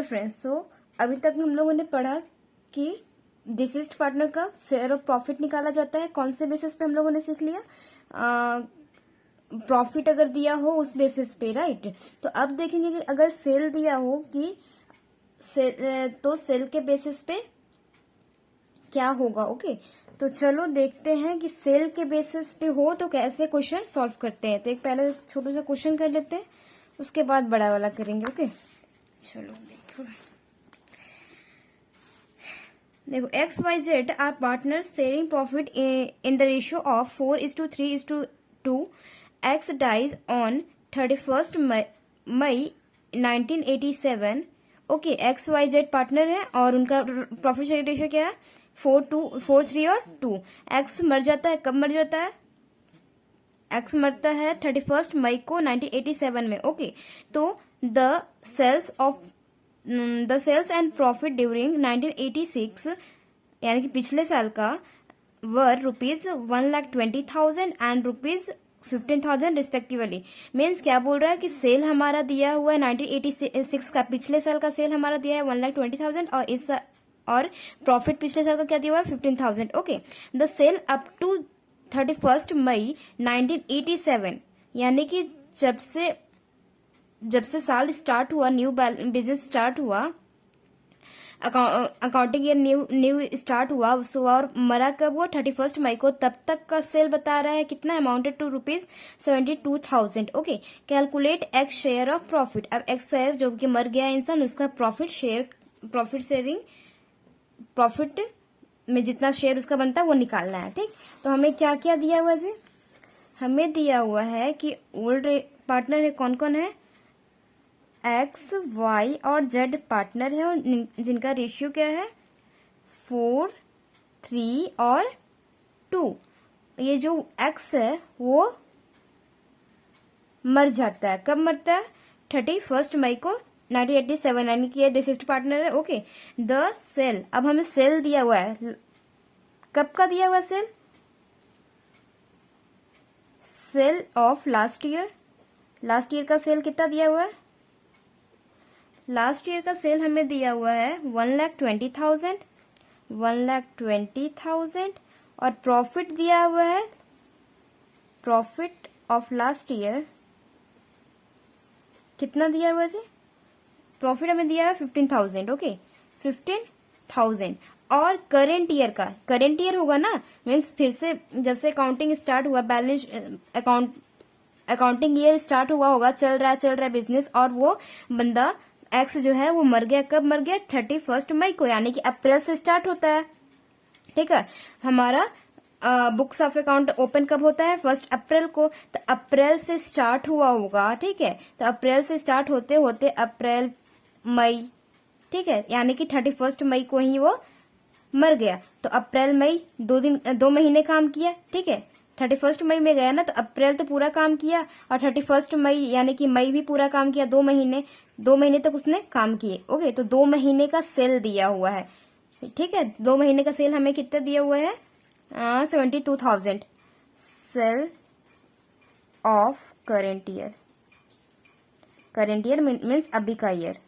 Friends, सो अभी तक हम लोगों ने पढ़ा कि डिसीज्ड पार्टनर का शेयर ऑफ प्रॉफिट निकाला जाता है। कौन से बेसिस पे हम लोगों ने सीख लिया? प्रॉफिट अगर दिया हो उस बेसिस पे, राइट। तो अब देखेंगे कि अगर सेल दिया हो कि तो सेल के बेसिस पे क्या होगा। ओके, तो चलो देखते हैं कि सेल के बेसिस पे हो तो कैसे क्वेश्चन सॉल्व करते हैं। तो एक पहले छोटा सा क्वेश्चन कर लेते हैं, उसके बाद बड़ा वाला करेंगे। ओके, चलो देखो X Y Z are partner sharing profit in the ratio of 4:3:2। X dies on 31 May 1987। Okay, X Y Z partner है और उनका प्रॉफिट शेयरिंग रेशियो क्या है? 4, 3 और 2। एक्स मर जाता है, कब मर जाता है? एक्स मरता है 31 मई को 1987 में। ओके, तो the sales and profit during 1986 यानी कि पिछले साल का वर ₹1,20,000 एंड ₹15,000 रिस्पेक्टिवली। मीन्स क्या बोल रहा है कि सेल हमारा दिया हुआ है 1986 का, पिछले साल का सेल हमारा दिया है 1,20,000 और प्रॉफिट पिछले साल का क्या दिया हुआ है? 15,000। Okay, the sale up to 31 May 1987 यानी कि जब से साल स्टार्ट हुआ, न्यू बिजनेस स्टार्ट हुआ, अकाउंटिंग ईयर न्यू स्टार्ट हुआ और मरा कब हुआ? 31 मई को। तब तक का सेल बता रहा है कितना? Amounted to ₹72,000। Okay, calculate X share of profit. अब एक्स शेयर जो कि मर गया इंसान, उसका प्रॉफिट शेयरिंग प्रॉफिट में जितना शेयर उसका बनता है वो निकालना है। ठीक, तो हमें क्या क्या दिया हुआ जी? हमें दिया हुआ है कि ओल्ड पार्टनर है, कौन कौन है? एक्स वाई और जेड पार्टनर है और जिनका रेशियो क्या है? 4, 3 और 2। ये जो एक्स है वो मर जाता है, कब मरता है? 31 मई को 1987 यानी कि ये डिसीज्ड पार्टनर है। ओके, द सेल, अब हमें सेल दिया हुआ है, कब का दिया हुआ sale? Sale of last year. Last year का सेल कितना दिया हुआ है? लास्ट ईयर का सेल हमें दिया हुआ है 1,20,000 और प्रॉफिट दिया हुआ है, प्रॉफिट ऑफ लास्ट ईयर कितना दिया हुआ जी? प्रॉफिट हमें दिया है 15,000। ओके, 15,000 और करेंट ईयर होगा ना, मीन्स फिर से जब से अकाउंटिंग स्टार्ट हुआ, बैलेंस अकाउंटिंग ईयर स्टार्ट हुआ होगा, चल रहा है बिजनेस, और वो बंदा एक्स जो है वो मर गया, कब मर गया? 31 मई को, यानी कि अप्रैल से स्टार्ट होता है। ठीक है, हमारा बुक्स ऑफ अकाउंट ओपन कब होता है? 1 अप्रैल को। तो अप्रैल से स्टार्ट हुआ होगा, ठीक है। तो अप्रैल से स्टार्ट होते होते अप्रैल, मई, ठीक है, यानी कि 31 मई को ही वो मर गया। तो अप्रैल मई 2 महीने काम किया, ठीक है। 31 मई में गया ना, तो अप्रैल तो पूरा काम किया और 31 मई यानी कि मई भी पूरा काम किया। 2 महीने तक उसने काम किए। ओके, तो 2 महीने का सेल दिया हुआ है, ठीक है। 2 महीने का सेल हमें कितना दिया हुआ है? 72,000 sale of current year means अभी का ईयर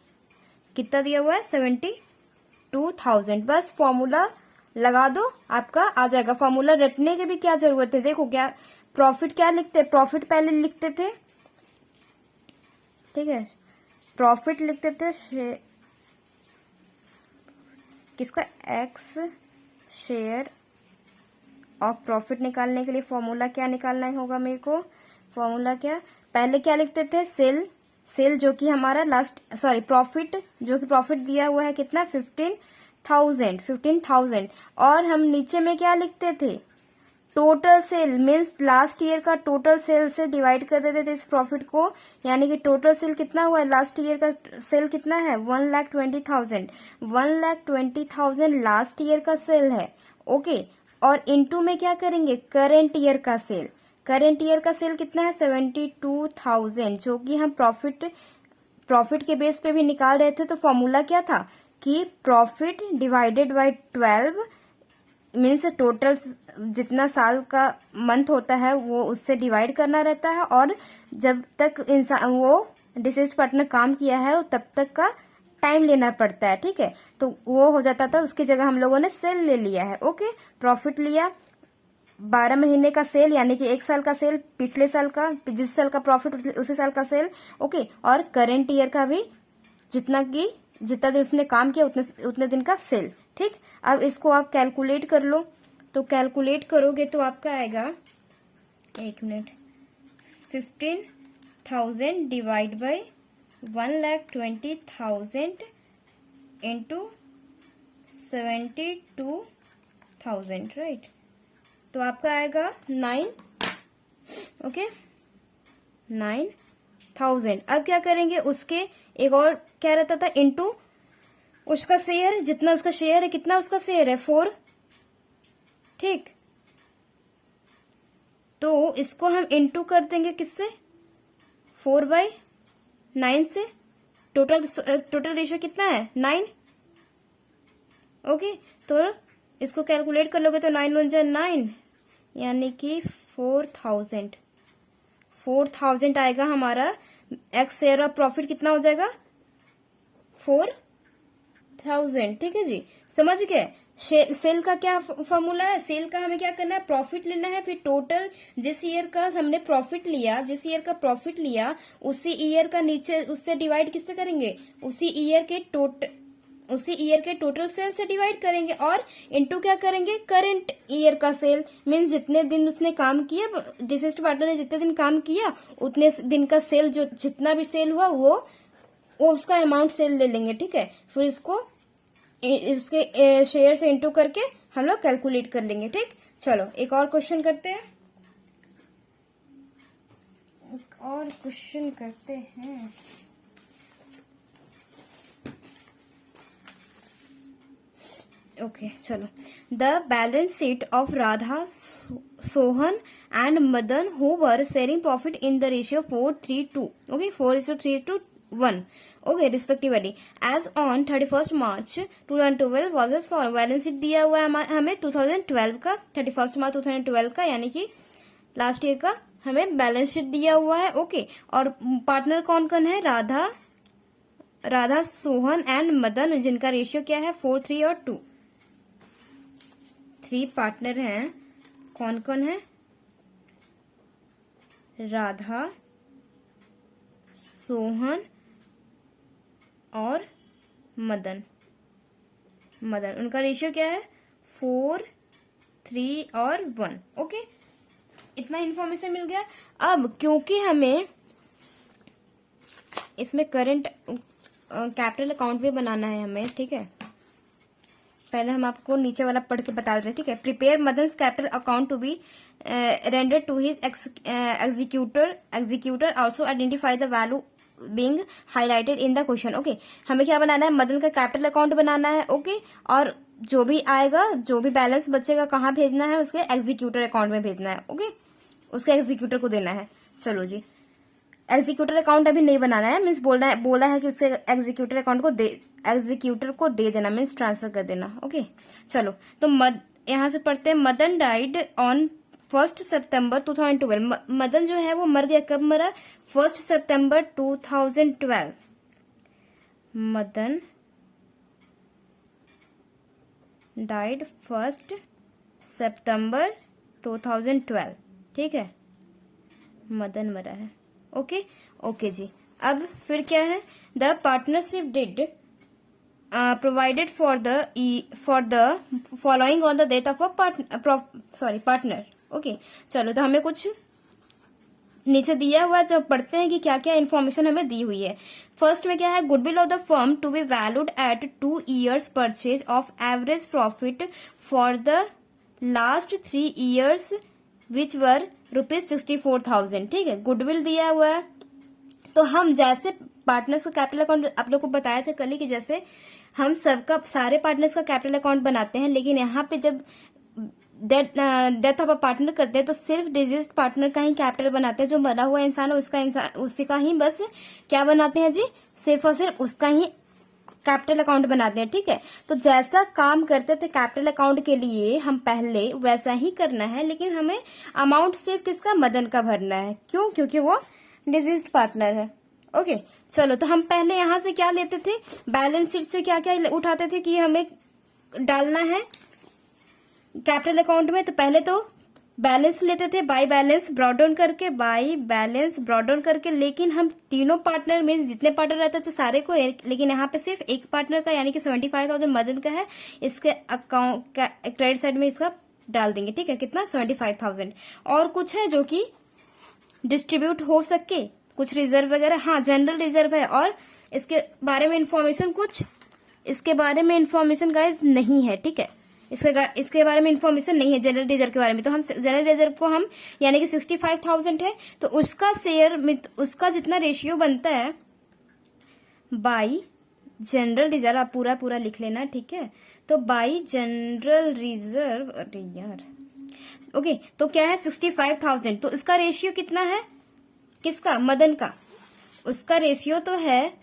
कितना दिया हुआ है? 72,000। बस फॉर्मूला लगा दो, आपका आ जाएगा। फॉर्मूला रटने की भी क्या जरूरत है? देखो क्या प्रॉफिट क्या लिखते हैं? प्रॉफिट पहले लिखते थे, ठीक है, प्रॉफिट लिखते थे किसका? एक्स शेयर ऑफ प्रॉफिट निकालने के लिए फॉर्मूला क्या निकालना होगा मेरे को? फॉर्मूला क्या, पहले क्या लिखते थे? सेल जो कि हमारा प्रॉफिट जो कि प्रॉफिट दिया हुआ है कितना? 15,000 और हम नीचे में क्या लिखते थे? Total sale, means last year का टोटल सेल से डिवाइड कर देते थे इस प्रॉफिट को, यानी कि टोटल सेल कितना हुआ है? लास्ट ईयर का सेल कितना है? 1,20,000। 1,20,000 लास्ट ईयर का सेल है। ओके, और इनटू में क्या करेंगे? करेंट ईयर का सेल। करेंट ईयर का सेल कितना है? 72,000, जो कि हम प्रॉफिट के बेस पे भी निकाल रहे थे। तो फॉर्मूला क्या था कि profit divided by 12 means total जितना साल का मंथ होता है वो उससे डिवाइड करना रहता है, और जब तक इंसान वो डिसीज्ड पार्टनर काम किया है तब तक का टाइम लेना पड़ता है, ठीक है। तो वो हो जाता था, उसकी जगह हम लोगों ने सेल ले लिया है। ओके, प्रॉफिट लिया 12 महीने का सेल, यानी कि 1 साल का सेल, पिछले साल का, जिस साल का प्रॉफिट उसी साल का सेल। ओके, और करेंट ईयर का भी जितना दिन उसने काम किया उतने दिन का सेल, ठीक। अब इसको आप कैलकुलेट कर लो। तो कैलकुलेट करोगे तो आपका आएगा, 1 minute, 15,000 divide by 1,20,000 into 72,000, right. तो आपका आएगा 9, ओके, 9,000। अब क्या करेंगे, उसके एक और क्या रहता था, इंटू उसका शेयर, जितना उसका शेयर है, कितना उसका शेयर है, 4, ठीक। तो इसको हम इंटू कर देंगे किससे, 4/9 से। टोटल रेशियो कितना है, 9। ओके, तो इसको कैलकुलेट कर लोगे तो 9 1 जा 9, यानी कि 4,000 आएगा हमारा। एक्स शेयर ऑफ प्रॉफिट कितना हो जाएगा, 4,000, ठीक है जी, समझ गए। सेल का क्या फॉर्मूला है, सेल का हमें क्या करना है, प्रॉफिट लेना है, फिर टोटल जिस ईयर का हमने प्रॉफिट लिया, जिस ईयर का प्रॉफिट लिया उसी ईयर का नीचे उससे डिवाइड किससे करेंगे, उसी ईयर के टोटल सेल से डिवाइड करेंगे, और इनटू क्या करेंगे, करंट ईयर का सेल, मीन्स जितने दिन उसने काम किया, डिसिस्ट पार्टनर ने जितने दिन काम किया उतने दिन का सेल, जो जितना भी सेल हुआ वो उसका अमाउंट सेल ले लेंगे, ठीक है। फिर इसको उसके शेयर से इंटू करके हम लोग कैलकुलेट कर लेंगे, ठीक। चलो एक और क्वेश्चन करते हैं, ओके, चलो। The balance sheet of Radha, Sohan and Madan who were sharing profit in the ratio 4:3:2, okay, 4:3:1, okay, respectively, as on 31 March 2012 was as for. Balance sheet दिया हुआ है हमें 2012 का, 31 मार्च 2012 का, यानी कि लास्ट ईयर का हमें बैलेंस शीट दिया हुआ है, ओके। और पार्टनर कौन कौन है, राधा, सोहन एंड मदन, जिनका रेशियो क्या है, 4, 3 और 2। 3 पार्टनर हैं, कौन कौन है, राधा, सोहन और मदन। उनका रेशियो क्या है, 4, 3 और 1, ओके। इतना इन्फॉर्मेशन मिल गया। अब क्योंकि हमें इसमें करंट कैपिटल अकाउंट भी बनाना है हमें, ठीक है, पहले हम आपको नीचे वाला पढ़ के बता रहे हैं, ठीक है। Prepare Madan's capital account to be render to his executor also identify the value being highlighted in the question, okay. हमें क्या बनाना है, मदन का कैपिटल अकाउंट बनाना है, ओके। और जो भी आएगा, जो भी बैलेंस बचेगा, कहाँ भेजना है, उसके एग्जीक्यूटर अकाउंट में भेजना है, ओके, उसके एग्जीक्यूटर को देना है। चलो जी, एग्जीक्यूटर अकाउंट अभी नहीं बनाना है, मीन्स बोला है कि उसके एग्जीक्यूटर अकाउंट को एग्जीक्यूटर को दे देना, मीन्स ट्रांसफर कर देना, ओके। चलो, तो यहाँ से पढ़ते हैं, मदन डाइड ऑन 1 सितंबर 2012। मदन जो है वो मर गया, कब मरा, 1 सितंबर 2012। मदन डाइड 1 सितंबर 2012, ठीक है, मदन मरा है, ओके, ओके जी। अब फिर क्या है, the partnership did provided for the following on the death of a partner, okay. चलो, तो हमें कुछ नीचे दिया हुआ है, जब पढ़ते हैं कि क्या क्या इन्फॉर्मेशन हमें दी हुई है। फर्स्ट में क्या है, goodwill of the firm to be valued at 2 years purchase of average profit for the last 3 years which were ₹64,000, ठीक है, गुडविल दिया हुआ है। तो हम जैसे पार्टनर्स का कैपिटल अकाउंट आप लोग को बताया था कल ही, कि जैसे हम सबका सारे पार्टनर्स का कैपिटल अकाउंट बनाते हैं, लेकिन यहाँ पे जब डेथ ऑफ अ पार्टनर करते हैं तो सिर्फ डिजीज्ड पार्टनर का ही कैपिटल बनाते हैं, जो मरा हुआ इंसान है उसी का ही बस क्या बनाते हैं जी, सिर्फ और सिर्फ उसका ही कैपिटल अकाउंट बनाते हैं, ठीक है। तो जैसा काम करते थे कैपिटल अकाउंट के लिए हम पहले, वैसा ही करना है, लेकिन हमें अमाउंट सिर्फ किसका, मदन का भरना है। क्यों, क्योंकि वो डिजीज्ड पार्टनर है, ओके चलो, तो हम पहले यहां से क्या लेते थे, बैलेंस शीट से क्या क्या उठाते थे कि हमें डालना है कैपिटल अकाउंट में। तो पहले तो बैलेंस लेते थे, बाय बैलेंस ब्रॉट डाउन करके, बाय बैलेंस ब्रॉट डाउन करके। लेकिन हम तीनों पार्टनर में जितने पार्टनर रहते थे सारे को, लेकिन यहाँ पे सिर्फ एक पार्टनर का यानी कि 75,000 मदन का है, इसके अकाउंट क्रेडिट साइड में इसका डाल देंगे। ठीक है, कितना 75,000। और कुछ है जो कि डिस्ट्रीब्यूट हो सके, कुछ रिजर्व वगैरह, हाँ जनरल रिजर्व है। और इसके बारे में इंफॉर्मेशन कुछ, इसके बारे में इंफॉर्मेशन गाइज नहीं है। ठीक है, इसके बारे में इंफॉर्मेशन नहीं है जनरल रिजर्व के बारे में। तो हम जनरल रिजर्व को हम यानी कि 65,000 है, तो उसका शेयर में उसका जितना रेशियो बनता है बाई जनरल रिजर्व, आप पूरा पूरा लिख लेना। ठीक है, तो बाई जनरल रिजर्व, अरे यार ओके, तो क्या है 65,000। तो इसका रेशियो कितना है, किसका, मदन का। उसका रेशियो तो है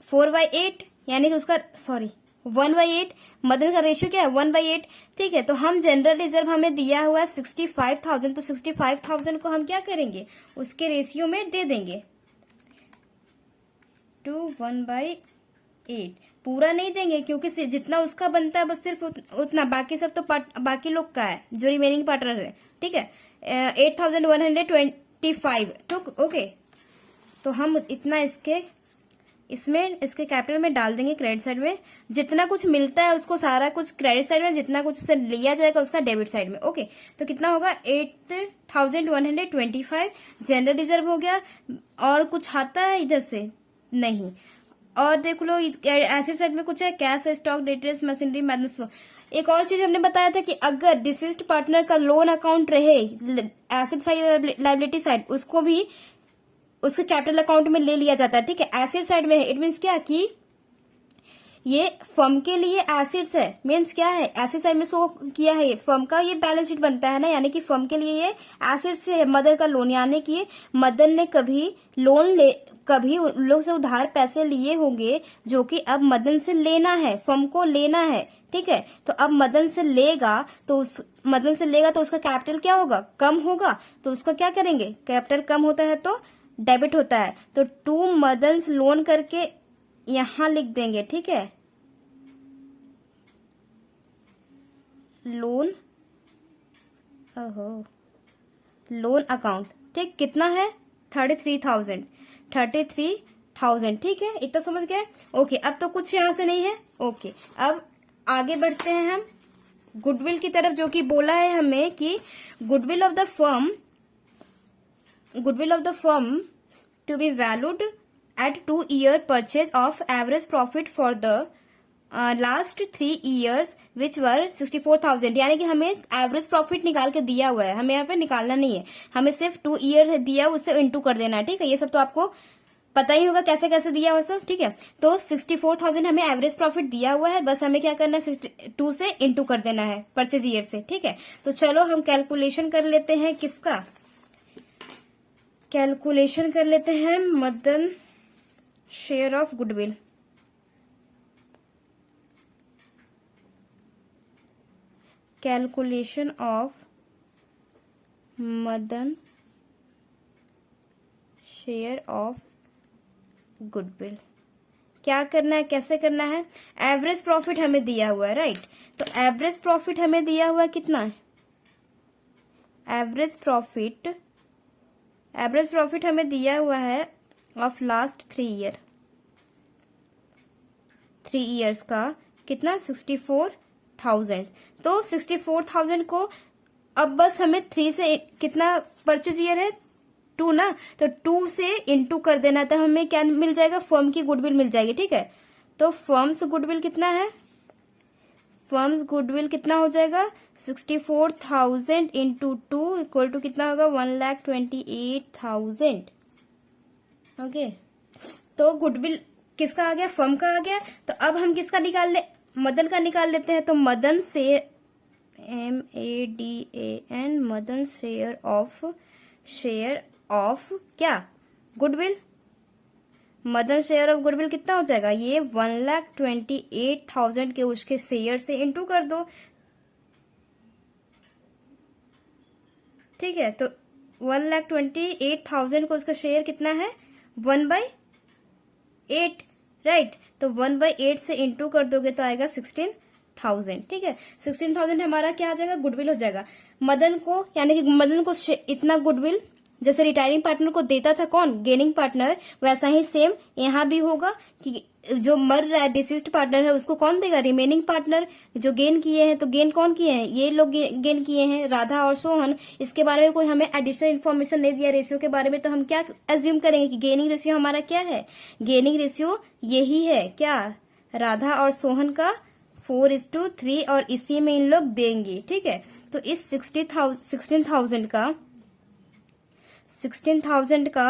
4/8, यानी कि उसका 1/8। मदन का रेशियो क्या है 1/8। ठीक है, तो हम जनरल रिजर्व हमें दिया हुआ है 65,000, तो 65,000 को हम क्या करेंगे, उसके रेशियो में दे देंगे 1/8। पूरा नहीं देंगे क्योंकि जितना उसका बनता है बस सिर्फ उतना, बाकी सब तो बाकी लोग का है जो रिमेनिंग पार्टनर है। ठीक है, 8,125। ठीक, ओके, तो हम इतना इसके कैपिटल में डाल देंगे क्रेडिट साइड में। जितना कुछ मिलता है उसको सारा कुछ क्रेडिट साइड में, जितना कुछ उससे लिया जाएगा उसका डेबिट साइड में। ओके, तो कितना होगा 8,125 जनरल रिजर्व हो गया। और कुछ आता है इधर से नहीं। और देख लो एसेट साइड में कुछ है, cash, stock, details, machinery, management flow. एक और चीज हमने बताया था कि अगर डिसीज्ड पार्टनर का लोन अकाउंट रहे एसेट साइड लाइबिलिटी साइड, उसको भी उसके कैपिटल अकाउंट में ले लिया जाता है। ठीक है, एसेट साइड में है, इट मीन्स क्या कि ये फर्म के लिए एसेट्स है। मीन्स क्या है, एसेट साइड में शो किया है, फर्म का ये बैलेंस शीट बनता है ना, यानी कि फर्म के लिए ये एसेट्स है। मदन का लोन, यानी कि मदन ने कभी उन लोग से उधार पैसे लिए होंगे जो कि अब मदन से लेना है, फर्म को लेना है। ठीक है, तो अब मदन से लेगा तो उसका कैपिटल क्या होगा, कम होगा। तो उसका क्या करेंगे, कैपिटल कम होता है तो डेबिट होता है, तो टू मदन लोन करके यहां लिख देंगे। ठीक है, लोन अकाउंट। ठीक, कितना है 33,000। ठीक है, इतना समझ गए। ओके, अब तो कुछ यहां से नहीं है। ओके, अब आगे बढ़ते हैं हम गुडविल की तरफ, जो कि बोला है हमें कि goodwill of the firm to be valued at 2-year purchase of average profit for the last 3 years which were 64,000। यानी कि हमें एवरेज प्रॉफिट निकाल के दिया हुआ है, हमें यहाँ पे निकालना नहीं है, हमें सिर्फ 2 ईयर दिया उससे इंटू कर देना है। ठीक है, ये सब तो आपको पता ही होगा कैसे कैसे दिया हुआ सब। ठीक है, तो 64,000 हमें एवरेज प्रॉफिट दिया हुआ है, बस हमें क्या करना है 2 से इंटू कर देना है परचेज ईयर से। ठीक है, तो चलो हम कैलकुलेशन कर लेते हैं, किसका कैलकुलेशन कर लेते हैं, Madan share of goodwill. Calculation of Madan share of goodwill क्या करना है, कैसे करना है। एवरेज प्रॉफिट हमें दिया हुआ है, राइट। तो एवरेज प्रॉफिट हमें दिया हुआ है कितना है, एवरेज प्रॉफिट हमें दिया हुआ है ऑफ लास्ट 3 ईयर्स का कितना 64,000। तो 64,000 को अब बस हमें 3 से कितना परचेज ईयर है 2 ना, तो 2 से इंटू कर देना, तो हमें क्या मिल जाएगा, फर्म की गुडविल मिल जाएगी। ठीक है, तो फर्म्स गुडविल कितना है, फर्म्स गुडविल कितना हो जाएगा 64,000 इंटू 2 इक्वल टू कितना होगा 1,28,000। ओके, तो गुडविल किसका आ गया, फर्म का आ गया। तो अब हम किसका निकाल ले, मदन का निकाल लेते हैं। तो मदन से MADAN मदन शेयर ऑफ क्या, goodwill. Madan share of goodwill कितना हो जाएगा, ये 1,28,000 के उसके शेयर से इंटू कर दो। ठीक है, तो 1,28,000 को उसका शेयर कितना है 1/8, राइट। तो 1/8 से इंटू कर दोगे तो आएगा 16,000, ठीक है। 16,000 हमारा क्या आ जाएगा, गुडविल हो जाएगा। मदन को, यानी कि मदन को इतना गुडविल जैसे रिटायरिंग पार्टनर को देता था कौन, गेनिंग पार्टनर, वैसा ही सेम यहाँ भी होगा कि जो मर रहा है डिसीज्ड पार्टनर है उसको कौन देगा, रिमेनिंग पार्टनर। जो गेन किए हैं तो गेन कौन किए हैं, ये लोग गेन किए हैं, राधा और सोहन। इसके बारे में कोई हमें एडिशनल इन्फॉर्मेशन नहीं दिया रेशियो के बारे में, तो हम क्या एज्यूम करेंगे कि गेनिंग रेशियो हमारा क्या है, गेनिंग रेशियो यही है क्या, राधा और सोहन का 4:3, और इसी में इन लोग देंगे, ठीक है। तो इस 16,000 का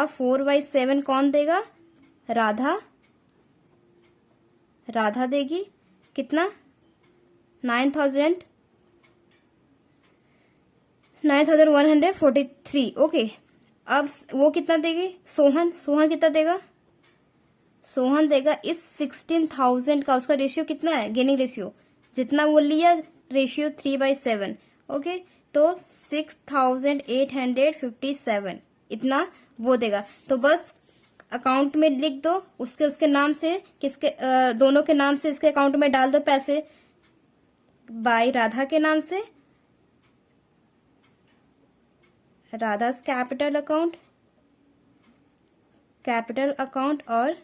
4/7 कौन देगा, राधा देगी। कितना, 9,143, ओके। अब वो कितना देगी, सोहन कितना देगा, सोहन देगा इस 16,000 का, उसका रेशियो कितना है, गेनिंग रेशियो जितना वो लिया, रेशियो 3/7, ओके। तो 6,857 इतना वो देगा। तो बस अकाउंट में लिख दो, उसके नाम से, किसके दोनों के नाम से इसके अकाउंट में डाल दो पैसे, बाय राधा के नाम से, राधा's कैपिटल अकाउंट और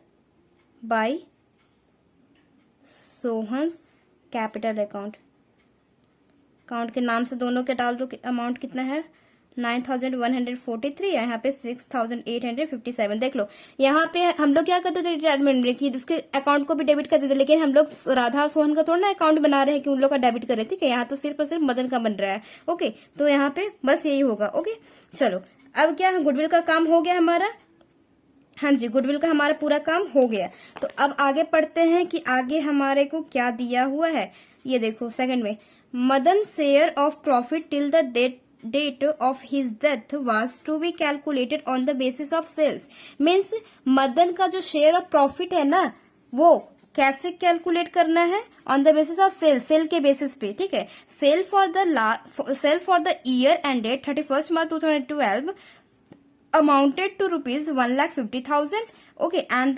बाय सोहन्स कैपिटल अकाउंट के नाम से दोनों के डाल दो। अमाउंट कितना है 9,143, यहाँ पे 6,857। देख लो, यहाँ पे हम लोग क्या करते थे रिटायरमेंट में कि उसके अकाउंट को भी डेबिट करते थे, लेकिन हम लोग राधा और सोहन का थोड़ा ना अकाउंट बना रहे हैं कि उन लोग का डेबिट करें, ठीक है। यहाँ तो सिर्फ और सिर्फ मदन का बन रहा है, ओके। तो यहाँ पे बस यही होगा, ओके। चलो अब क्या, गुडविल का काम हो गया हमारा, हाँ जी, गुडविल का हमारा पूरा काम हो गया। तो अब आगे पढ़ते हैं कि आगे हमारे को क्या दिया हुआ है। ये देखो सेकंड में, Madan share of profit till the date of his death was to be calculated on the basis of sales। Means Madan का जो शेयर ऑफ प्रॉफिट है ना, वो कैसे कैलकुलेट करना है, on the basis of sale के बेसिस पे, ठीक है। Sale for the year ended 31 March 2012 amounted to rupees 1,50,000, okay, and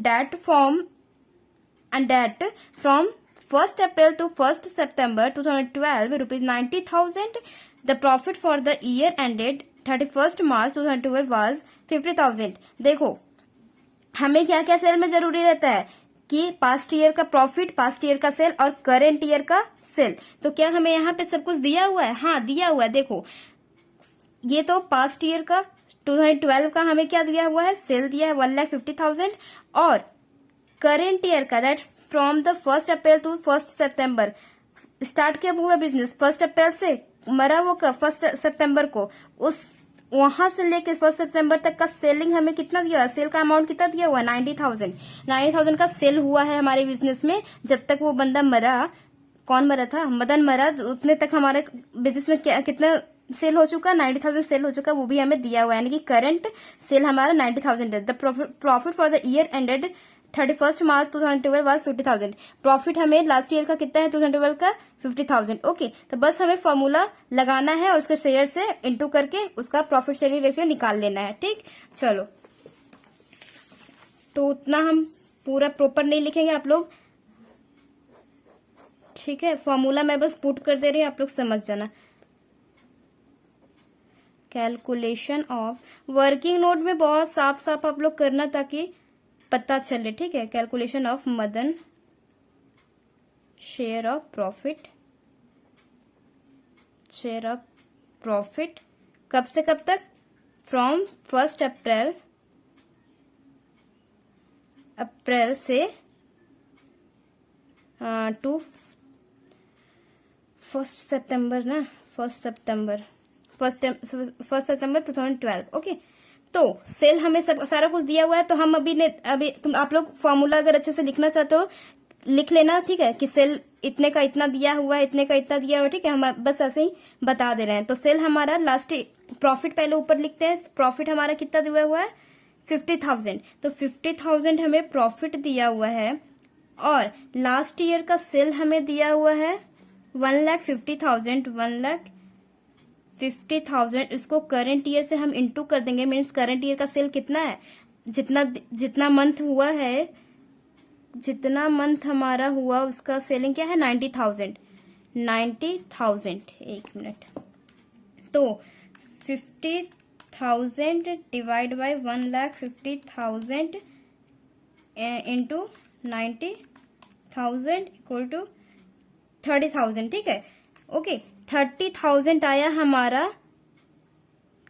that from 1st April to 1st September 2012 rupees 90,000. The profit for the year ended 31st March 2012 was 50,000। देखो हमें क्या क्या cell में जरूरी रहता है कि पास्ट ईयर का प्रॉफिट, पास्ट ईयर का सेल और करेंट ईयर का सेल। तो क्या हमें यहाँ पे सब कुछ दिया हुआ है, हाँ दिया हुआ है। देखो ये तो पास्ट ईयर का 2012 का हमें क्या दिया हुआ है, सेल दिया है 1,50,000, और करेंट ईयर का that from the 1st April to 1st September। Start कब हुआ बिजनेस, 1st April से, मरा वो कब 1st September को, उस वहां से लेकर 1st September तक का सेलिंग हमें कितना दिया हुआ, सेल का अमाउंट कितना दिया हुआ है 90,000 का सेल हुआ है हमारे बिजनेस में। जब तक वो बंदा मरा, कौन मरा था, मदन मरा, उतने तक हमारे बिजनेस में कितना सेल हो चुका, 90,000 सेल हो चुका, वो भी हमें दिया हुआ है। यानी कि करंट सेल हमारा 90,000 है। The profit for the year ended 31st March 2012 was 50,000। Profit हमें लास्ट ईयर का कितना है 2012 का 50,000, ओके। तो बस हमें फॉर्मूला लगाना है और उसके शेयर से इंटू करके उसका प्रॉफिट शेयरिंग रेशियो निकाल लेना है, ठीक। चलो तो उतना हम पूरा प्रॉपर नहीं लिखेंगे आप लोग, ठीक है। फॉर्मूला मैं बस पुट कर दे रही हूँ, आप लोग समझ जाना। कैलकुलेशन ऑफ, वर्किंग नोट में बहुत साफ साफ आप लोग करना ताकि पता चले, ठीक है। Calculation of Madan share of profit कब से कब तक, फ्रॉम 1st April से टू 1st September ना, 1st September 2012, ओके। तो सेल हमें सब सारा कुछ दिया हुआ है। तो हम अभी आप लोग फॉर्मूला अगर अच्छे से लिखना चाहते हो लिख लेना, ठीक है, कि सेल इतने का इतना दिया हुआ है, इतने का इतना दिया हुआ है, ठीक है। हम बस ऐसे ही बता दे रहे हैं। तो सेल हमारा लास्ट, प्रॉफिट पहले ऊपर लिखते हैं। प्रॉफिट हमारा कितना दिया हुआ है 50,000। तो 50,000 हमें प्रॉफिट दिया हुआ है, और लास्ट ईयर का सेल हमें दिया हुआ है 1,50,000, 50,000 इसको करंट ईयर से हम इंटू कर देंगे, मीन्स करंट ईयर का सेल कितना है, जितना जितना मंथ हुआ है, जितना मंथ हमारा हुआ उसका सेलिंग क्या है, 90,000। 90,000, एक मिनट, तो 50,000 divide by 1,50,000 into 90,000 equal to 30,000, ठीक है। ओके, 30,000 आया हमारा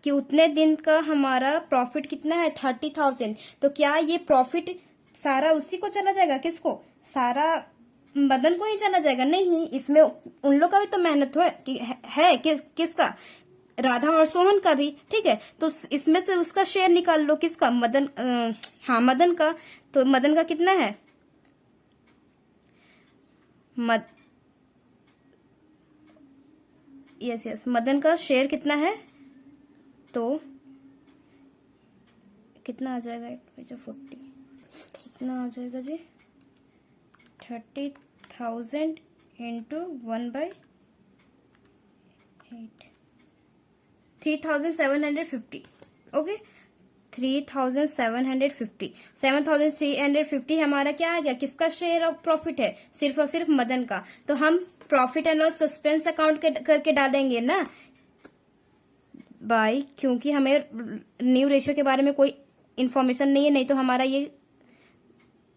कि उतने दिन का हमारा प्रॉफिट कितना है, 30,000। तो क्या ये प्रॉफिट सारा उसी को चला जाएगा, किसको, सारा मदन को ही चला जाएगा, नहीं, इसमें उन लोग का भी तो मेहनत है किसका, राधा और सोहन का भी, ठीक है। तो इसमें से उसका शेयर निकाल लो, किसका, मदन, हाँ मदन का। तो मदन का कितना है, यस मदन का शेयर कितना है, तो कितना आ जाएगा, 40 कितना आ जाएगा जी, 30,000 इंटू 1/8, 3,750, ओके, 3,750, 7,350 हमारा क्या आ गया, किसका शेयर ऑफ प्रॉफिट है, सिर्फ और सिर्फ मदन का। तो हम profit and loss suspense account करके डालेंगे ना, बाय, क्योंकि हमें न्यू रेशियो के बारे में कोई इंफॉर्मेशन नहीं है, नहीं तो हमारा ये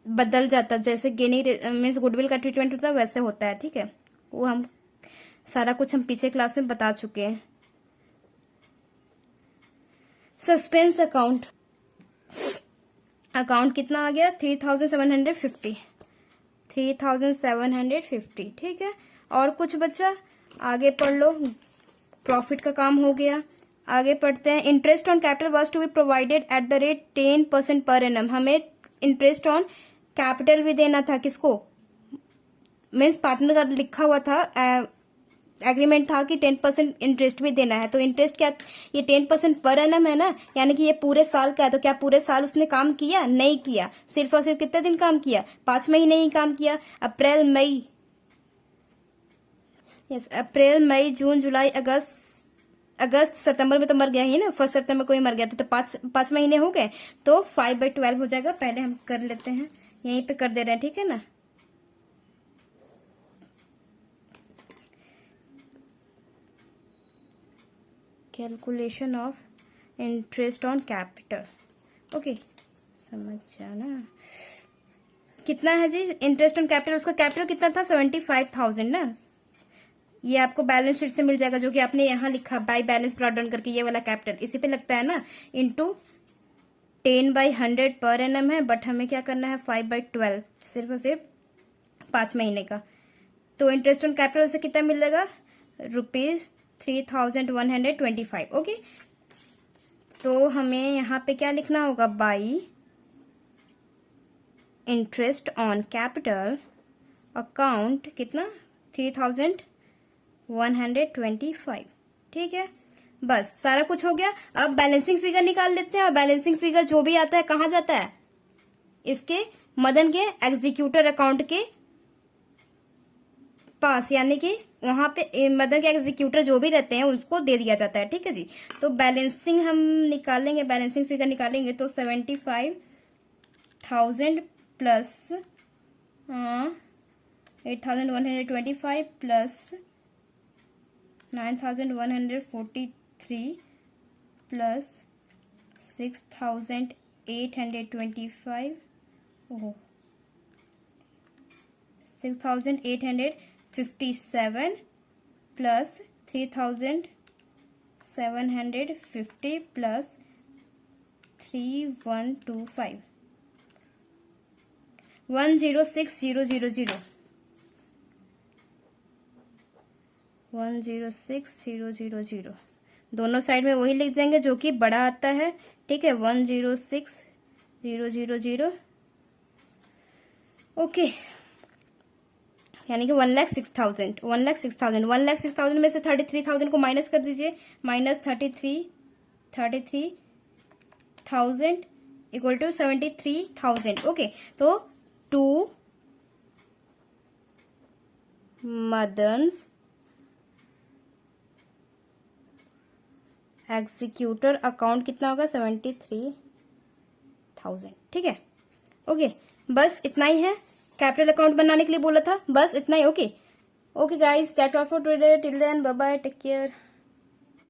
बदल जाता, जैसे गेनिंग मीन्स गुडविल का ट्रीटमेंट होता है वैसे होता है, ठीक है। वो हम सारा कुछ हम पीछे क्लास में बता चुके हैं। सस्पेंस अकाउंट, अकाउंट कितना आ गया, 3,750, 3,750, ठीक है। और कुछ बच्चा, आगे पढ़ लो, प्रॉफिट का काम हो गया, आगे पढ़ते हैं। Interest on capital was to be provided at the rate 10% per annum, हमें इंटरेस्ट ऑन कैपिटल भी देना था, किसको, मीन्स पार्टनर का लिखा हुआ था, एग्रीमेंट था कि 10% इंटरेस्ट भी देना है। तो इंटरेस्ट क्या, ये 10% पर एनम है ना, यानी कि ये पूरे साल का है। तो क्या पूरे साल उसने काम किया, नहीं किया, सिर्फ और सिर्फ कितने दिन काम किया, 5 महीने ही काम किया, अप्रैल मई, यस अप्रैल मई जून जुलाई अगस्त सितंबर में तो मर गया ही ना, 1 सितंबर को ही मर गया था, तो 5 महीने हो गए, तो 5/12 हो जाएगा। पहले हम कर लेते हैं, यहीं पे कर दे रहे हैं, ठीक है ना। Calculation of interest on capital, okay, समझ जाना कितना है जी इंटरेस्ट ऑन कैपिटल, उसका कैपिटल कितना था, 75,000 ना, ये आपको बैलेंस शीट से मिल जाएगा, जो कि आपने यहाँ लिखा बाय बैलेंस ब्रॉट डाउन करके, ये वाला कैपिटल इसी पे लगता है ना, इंटू 10/100 पर एनम है, बट हमें क्या करना है, 5/12, सिर्फ और सिर्फ 5 महीने का। तो इंटरेस्ट ऑन कैपिटल से कितना मिलेगा, ₹3,125, ओके। तो हमें यहाँ पे क्या लिखना होगा, by interest on capital account कितना, 3,125, ठीक है। बस सारा कुछ हो गया। अब बैलेंसिंग फिगर निकाल लेते हैं, और बैलेंसिंग फिगर जो भी आता है कहाँ जाता है, इसके मदन के एग्जीक्यूटर अकाउंट के पास, यानी कि वहां पे मदन के एग्जीक्यूटर जो भी रहते हैं उसको दे दिया जाता है, ठीक है जी। तो बैलेंसिंग हम निकालेंगे, बैलेंसिंग फिगर निकालेंगे, तो 75,000 प्लस 8,125 प्लस 9,143 प्लस 6,825, ओह 6,857 प्लस 3,750 प्लस 3,125, 106,000, 106,000, दोनों साइड में वही लिख देंगे जो कि बड़ा आता है, ठीक है, 106,000, ओके, यानी कि 1,06,000, 1,06,000, 1,06,000 में से 33,000 को माइनस कर दीजिए, माइनस 33,000 इक्वल टू 73,000, ओके। तो टू मदन्स एग्जीक्यूटर अकाउंट कितना होगा 73,000। ठीक है, ओके, बस इतना ही है। कैपिटल अकाउंट बनाने के लिए बोला था, बस इतना ही। Okay okay guys, that's all for today, till then bye bye, take care.